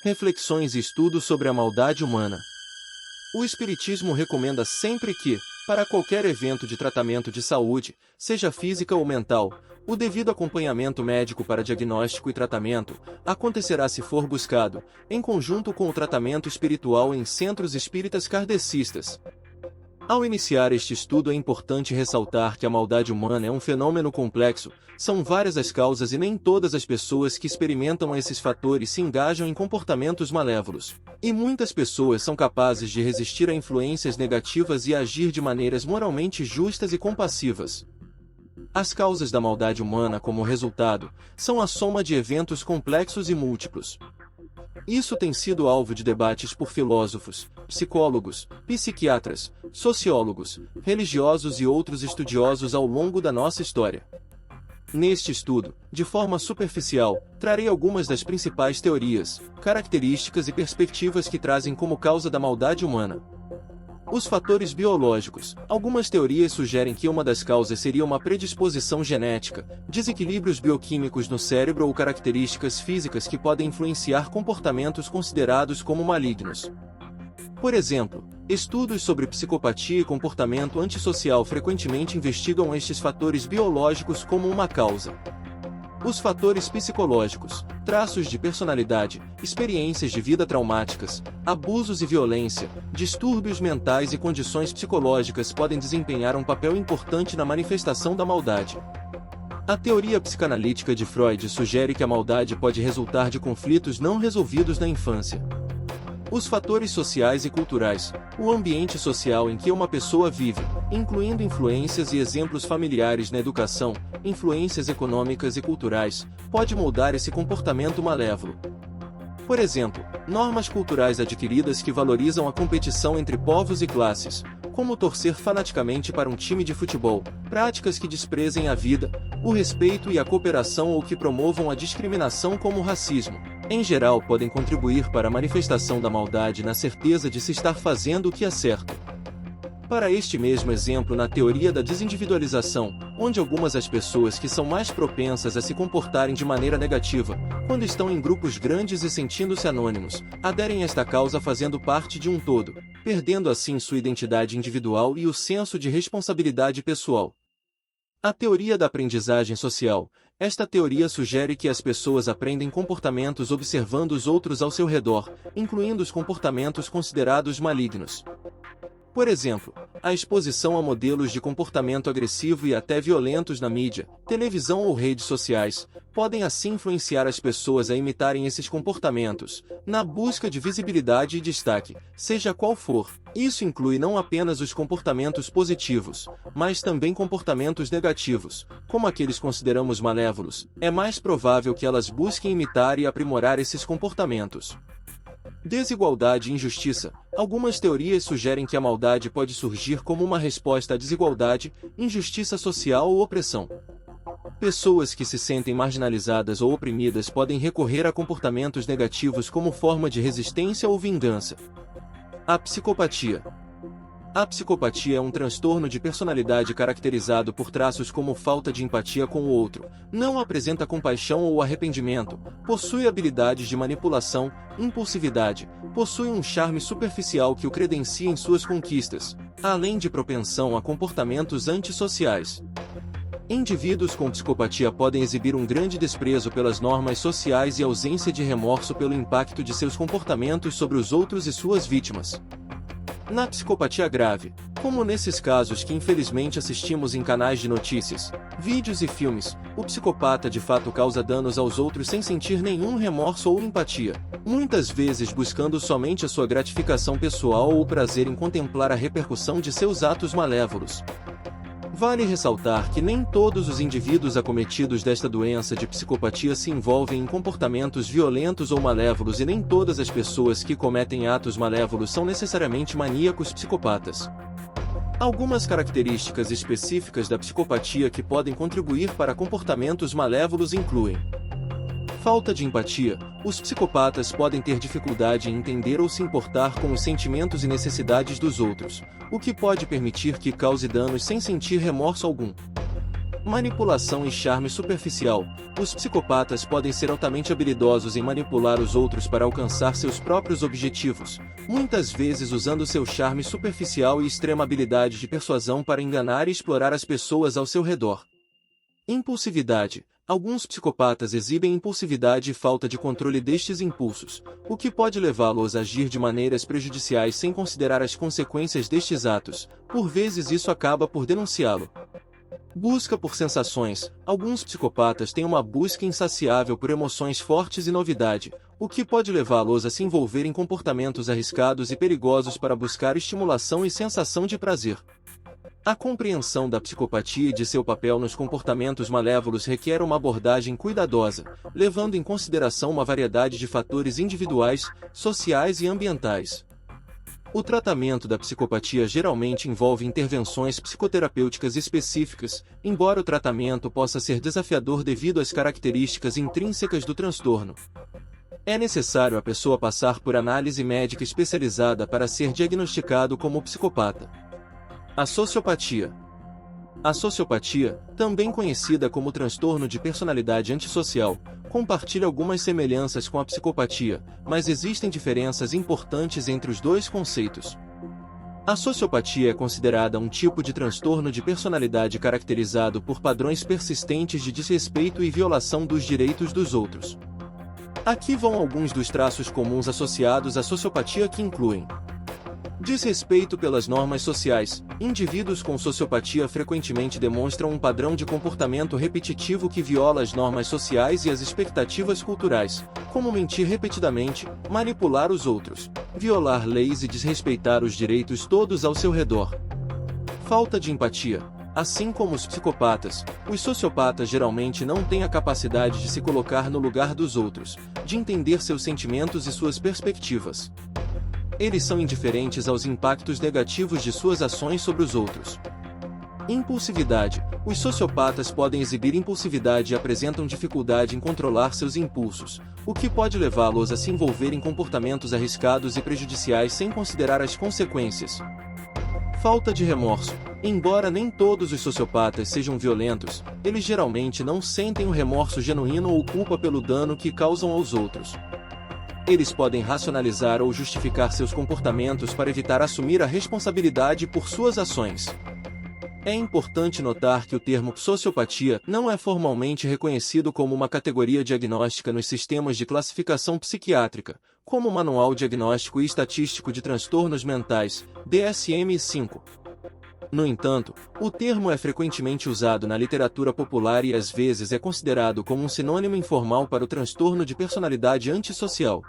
Reflexões e estudos sobre a maldade humana. O Espiritismo recomenda sempre que, para qualquer evento de tratamento de saúde, seja física ou mental, o devido acompanhamento médico para diagnóstico e tratamento acontecerá se for buscado, em conjunto com o tratamento espiritual em centros espíritas kardecistas. Ao iniciar este estudo é importante ressaltar que a maldade humana é um fenômeno complexo, são várias as causas e nem todas as pessoas que experimentam esses fatores se engajam em comportamentos malévolos. E muitas pessoas são capazes de resistir a influências negativas e agir de maneiras moralmente justas e compassivas. As causas da maldade humana, como resultado, são a soma de eventos complexos e múltiplos. Isso tem sido alvo de debates por filósofos, psicólogos, psiquiatras, sociólogos, religiosos e outros estudiosos ao longo da nossa história. Neste estudo, de forma superficial, trarei algumas das principais teorias, características e perspectivas que trazem como causa da maldade humana. Os fatores biológicos. Algumas teorias sugerem que uma das causas seria uma predisposição genética, desequilíbrios bioquímicos no cérebro ou características físicas que podem influenciar comportamentos considerados como malignos. Por exemplo, estudos sobre psicopatia e comportamento antissocial frequentemente investigam estes fatores biológicos como uma causa. Os fatores psicológicos, traços de personalidade, experiências de vida traumáticas, abusos e violência, distúrbios mentais e condições psicológicas podem desempenhar um papel importante na manifestação da maldade. A teoria psicanalítica de Freud sugere que a maldade pode resultar de conflitos não resolvidos na infância. Os fatores sociais e culturais, o ambiente social em que uma pessoa vive, incluindo influências e exemplos familiares na educação, influências econômicas e culturais, pode moldar esse comportamento malévolo. Por exemplo, normas culturais adquiridas que valorizam a competição entre povos e classes, como torcer fanaticamente para um time de futebol, práticas que desprezem a vida, o respeito e a cooperação ou que promovam a discriminação como o racismo, em geral podem contribuir para a manifestação da maldade na certeza de se estar fazendo o que é certo. Para este mesmo exemplo na teoria da desindividualização, onde algumas das pessoas que são mais propensas a se comportarem de maneira negativa, quando estão em grupos grandes e sentindo-se anônimos, aderem a esta causa fazendo parte de um todo, perdendo assim sua identidade individual e o senso de responsabilidade pessoal. A teoria da aprendizagem social. Esta teoria sugere que as pessoas aprendem comportamentos observando os outros ao seu redor, incluindo os comportamentos considerados malignos. Por exemplo, a exposição a modelos de comportamento agressivo e até violentos na mídia, televisão ou redes sociais, podem assim influenciar as pessoas a imitarem esses comportamentos, na busca de visibilidade e destaque, seja qual for. Isso inclui não apenas os comportamentos positivos, mas também comportamentos negativos, como aqueles consideramos malévolos. É mais provável que elas busquem imitar e aprimorar esses comportamentos. Desigualdade e injustiça. Algumas teorias sugerem que a maldade pode surgir como uma resposta à desigualdade, injustiça social ou opressão. Pessoas que se sentem marginalizadas ou oprimidas podem recorrer a comportamentos negativos como forma de resistência ou vingança. A psicopatia. A psicopatia é um transtorno de personalidade caracterizado por traços como falta de empatia com o outro, não apresenta compaixão ou arrependimento, possui habilidades de manipulação, impulsividade, possui um charme superficial que o credencia em suas conquistas, além de propensão a comportamentos antissociais. Indivíduos com psicopatia podem exibir um grande desprezo pelas normas sociais e ausência de remorso pelo impacto de seus comportamentos sobre os outros e suas vítimas. Na psicopatia grave, como nesses casos que infelizmente assistimos em canais de notícias, vídeos e filmes, o psicopata de fato causa danos aos outros sem sentir nenhum remorso ou empatia, muitas vezes buscando somente a sua gratificação pessoal ou o prazer em contemplar a repercussão de seus atos malévolos. Vale ressaltar que nem todos os indivíduos acometidos desta doença de psicopatia se envolvem em comportamentos violentos ou malévolos e nem todas as pessoas que cometem atos malévolos são necessariamente maníacos psicopatas. Algumas características específicas da psicopatia que podem contribuir para comportamentos malévolos incluem: falta de empatia. Os psicopatas podem ter dificuldade em entender ou se importar com os sentimentos e necessidades dos outros, o que pode permitir que cause danos sem sentir remorso algum. Manipulação e charme superficial. Os psicopatas podem ser altamente habilidosos em manipular os outros para alcançar seus próprios objetivos, muitas vezes usando seu charme superficial e extrema habilidade de persuasão para enganar e explorar as pessoas ao seu redor. Impulsividade. Alguns psicopatas exibem impulsividade e falta de controle destes impulsos, o que pode levá-los a agir de maneiras prejudiciais sem considerar as consequências destes atos. Por vezes isso acaba por denunciá-lo. Busca por sensações. Alguns psicopatas têm uma busca insaciável por emoções fortes e novidade, o que pode levá-los a se envolver em comportamentos arriscados e perigosos para buscar estimulação e sensação de prazer. A compreensão da psicopatia e de seu papel nos comportamentos malévolos requer uma abordagem cuidadosa, levando em consideração uma variedade de fatores individuais, sociais e ambientais. O tratamento da psicopatia geralmente envolve intervenções psicoterapêuticas específicas, embora o tratamento possa ser desafiador devido às características intrínsecas do transtorno. É necessário a pessoa passar por análise médica especializada para ser diagnosticado como psicopata. A sociopatia. A sociopatia, também conhecida como transtorno de personalidade antissocial, compartilha algumas semelhanças com a psicopatia, mas existem diferenças importantes entre os dois conceitos. A sociopatia é considerada um tipo de transtorno de personalidade caracterizado por padrões persistentes de desrespeito e violação dos direitos dos outros. Aqui vão alguns dos traços comuns associados à sociopatia que incluem: desrespeito pelas normas sociais. Indivíduos com sociopatia frequentemente demonstram um padrão de comportamento repetitivo que viola as normas sociais e as expectativas culturais, como mentir repetidamente, manipular os outros, violar leis e desrespeitar os direitos todos ao seu redor. Falta de empatia. Assim como os psicopatas, os sociopatas geralmente não têm a capacidade de se colocar no lugar dos outros, de entender seus sentimentos e suas perspectivas. Eles são indiferentes aos impactos negativos de suas ações sobre os outros. Impulsividade. Os sociopatas podem exibir impulsividade e apresentam dificuldade em controlar seus impulsos, o que pode levá-los a se envolver em comportamentos arriscados e prejudiciais sem considerar as consequências. Falta de remorso. Embora nem todos os sociopatas sejam violentos, eles geralmente não sentem um remorso genuíno ou culpa pelo dano que causam aos outros. Eles podem racionalizar ou justificar seus comportamentos para evitar assumir a responsabilidade por suas ações. É importante notar que o termo sociopatia não é formalmente reconhecido como uma categoria diagnóstica nos sistemas de classificação psiquiátrica, como o Manual Diagnóstico e Estatístico de Transtornos Mentais, DSM-5. No entanto, o termo é frequentemente usado na literatura popular e às vezes é considerado como um sinônimo informal para o transtorno de personalidade antissocial.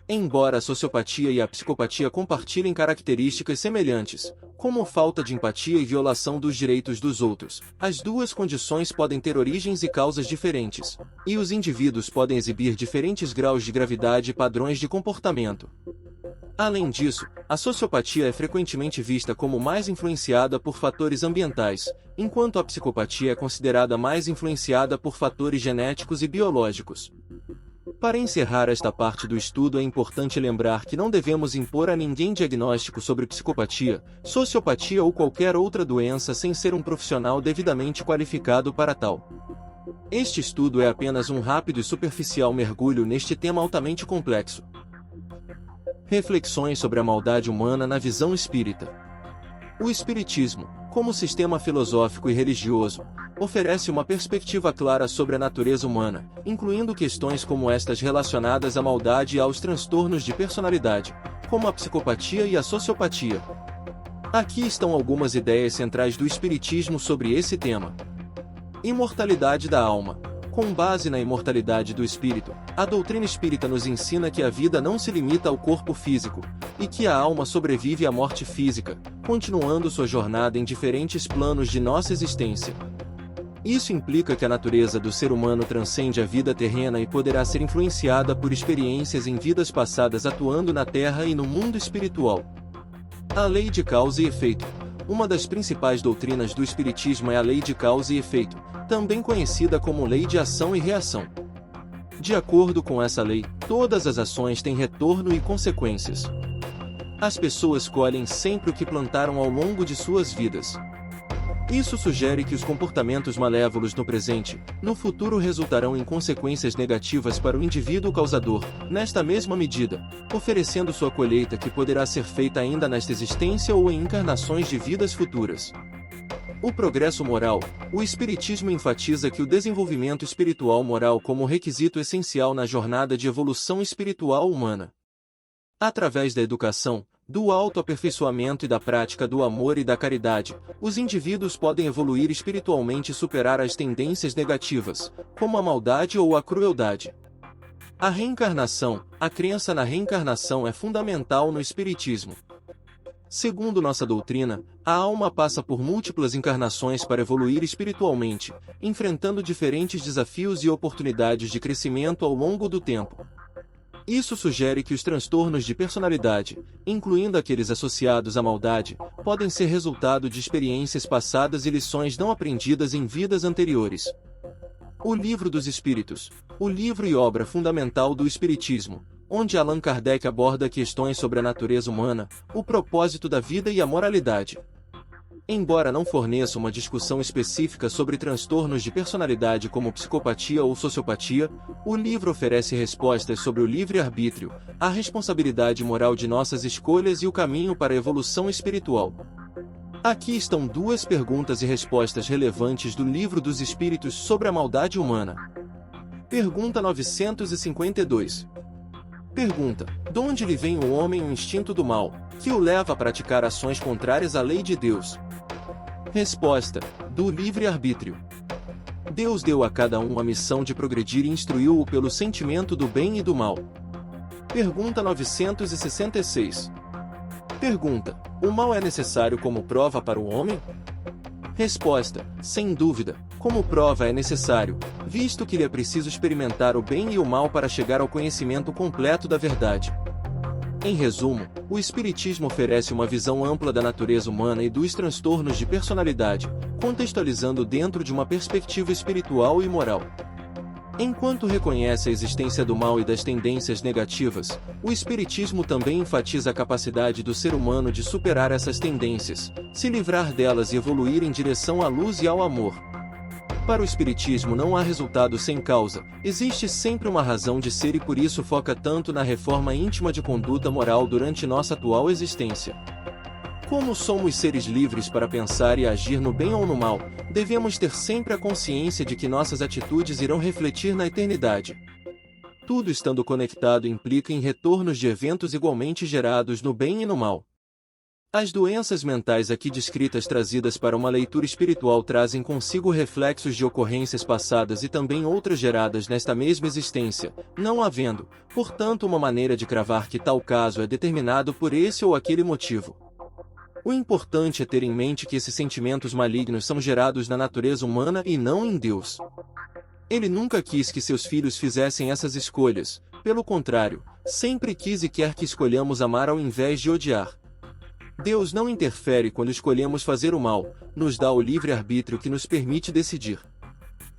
Embora a sociopatia e a psicopatia compartilhem características semelhantes, como falta de empatia e violação dos direitos dos outros, as duas condições podem ter origens e causas diferentes, e os indivíduos podem exibir diferentes graus de gravidade e padrões de comportamento. Além disso, a sociopatia é frequentemente vista como mais influenciada por fatores ambientais, enquanto a psicopatia é considerada mais influenciada por fatores genéticos e biológicos. Para encerrar esta parte do estudo, é importante lembrar que não devemos impor a ninguém diagnóstico sobre psicopatia, sociopatia ou qualquer outra doença sem ser um profissional devidamente qualificado para tal. Este estudo é apenas um rápido e superficial mergulho neste tema altamente complexo. Reflexões sobre a maldade humana na visão espírita. O Espiritismo, como sistema filosófico e religioso, oferece uma perspectiva clara sobre a natureza humana, incluindo questões como estas relacionadas à maldade e aos transtornos de personalidade, como a psicopatia e a sociopatia. Aqui estão algumas ideias centrais do Espiritismo sobre esse tema. Imortalidade da alma. Com base na imortalidade do espírito, a doutrina espírita nos ensina que a vida não se limita ao corpo físico, e que a alma sobrevive à morte física, continuando sua jornada em diferentes planos de nossa existência. Isso implica que a natureza do ser humano transcende a vida terrena e poderá ser influenciada por experiências em vidas passadas atuando na Terra e no mundo espiritual. A lei de causa e efeito. Uma das principais doutrinas do Espiritismo é a lei de causa e efeito, também conhecida como lei de ação e reação. De acordo com essa lei, todas as ações têm retorno e consequências. As pessoas colhem sempre o que plantaram ao longo de suas vidas. Isso sugere que os comportamentos malévolos no presente, no futuro resultarão em consequências negativas para o indivíduo causador, nesta mesma medida, oferecendo sua colheita que poderá ser feita ainda nesta existência ou em encarnações de vidas futuras. O progresso moral. O Espiritismo enfatiza que o desenvolvimento espiritual moral como requisito essencial na jornada de evolução espiritual humana. Através da educação, do autoaperfeiçoamento e da prática do amor e da caridade, os indivíduos podem evoluir espiritualmente e superar as tendências negativas, como a maldade ou a crueldade. A reencarnação. A crença na reencarnação é fundamental no Espiritismo. Segundo nossa doutrina, a alma passa por múltiplas encarnações para evoluir espiritualmente, enfrentando diferentes desafios e oportunidades de crescimento ao longo do tempo. Isso sugere que os transtornos de personalidade, incluindo aqueles associados à maldade, podem ser resultado de experiências passadas e lições não aprendidas em vidas anteriores. O Livro dos Espíritos, o livro e obra fundamental do Espiritismo, onde Allan Kardec aborda questões sobre a natureza humana, o propósito da vida e a moralidade. Embora não forneça uma discussão específica sobre transtornos de personalidade como psicopatia ou sociopatia, o livro oferece respostas sobre o livre-arbítrio, a responsabilidade moral de nossas escolhas e o caminho para a evolução espiritual. Aqui estão duas perguntas e respostas relevantes do Livro dos Espíritos sobre a maldade humana. Pergunta 952. Pergunta: de onde lhe vem o homem o instinto do mal, que o leva a praticar ações contrárias à lei de Deus? Resposta: do livre-arbítrio. Deus deu a cada um a missão de progredir e instruiu-o pelo sentimento do bem e do mal. Pergunta 966. Pergunta: o mal é necessário como prova para o homem? Resposta: sem dúvida, como prova é necessário, visto que lhe é preciso experimentar o bem e o mal para chegar ao conhecimento completo da verdade. Em resumo, o Espiritismo oferece uma visão ampla da natureza humana e dos transtornos de personalidade, contextualizando dentro de uma perspectiva espiritual e moral. Enquanto reconhece a existência do mal e das tendências negativas, o Espiritismo também enfatiza a capacidade do ser humano de superar essas tendências, se livrar delas e evoluir em direção à luz e ao amor. Para o Espiritismo não há resultado sem causa, existe sempre uma razão de ser e por isso foca tanto na reforma íntima de conduta moral durante nossa atual existência. Como somos seres livres para pensar e agir no bem ou no mal, devemos ter sempre a consciência de que nossas atitudes irão refletir na eternidade. Tudo estando conectado implica em retornos de eventos igualmente gerados no bem e no mal. As doenças mentais aqui descritas trazidas para uma leitura espiritual trazem consigo reflexos de ocorrências passadas e também outras geradas nesta mesma existência, não havendo, portanto, uma maneira de cravar que tal caso é determinado por esse ou aquele motivo. O importante é ter em mente que esses sentimentos malignos são gerados na natureza humana e não em Deus. Ele nunca quis que seus filhos fizessem essas escolhas, pelo contrário, sempre quis e quer que escolhamos amar ao invés de odiar. Deus não interfere quando escolhemos fazer o mal, nos dá o livre-arbítrio que nos permite decidir.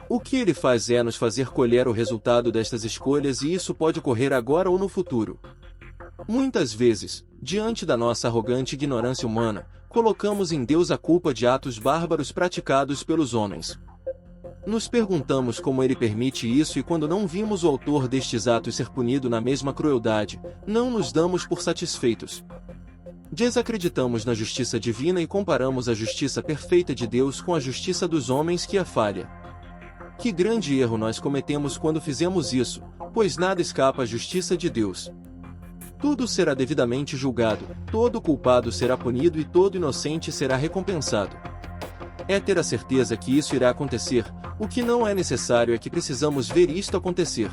O que ele faz é nos fazer colher o resultado destas escolhas e isso pode ocorrer agora ou no futuro. Muitas vezes, diante da nossa arrogante ignorância humana, colocamos em Deus a culpa de atos bárbaros praticados pelos homens. Nos perguntamos como ele permite isso e quando não vimos o autor destes atos ser punido na mesma crueldade, não nos damos por satisfeitos. Desacreditamos na justiça divina e comparamos a justiça perfeita de Deus com a justiça dos homens que a falha. Que grande erro nós cometemos quando fizemos isso, pois nada escapa à justiça de Deus. Tudo será devidamente julgado, todo culpado será punido e todo inocente será recompensado. É ter a certeza que isso irá acontecer, o que não é necessário é que precisamos ver isto acontecer.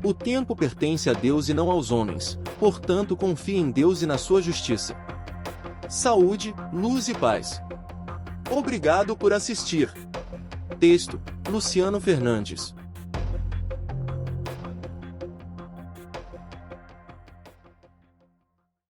O tempo pertence a Deus e não aos homens, portanto confie em Deus e na sua justiça. Saúde, luz e paz. Obrigado por assistir. Texto: Luciano Fernandes.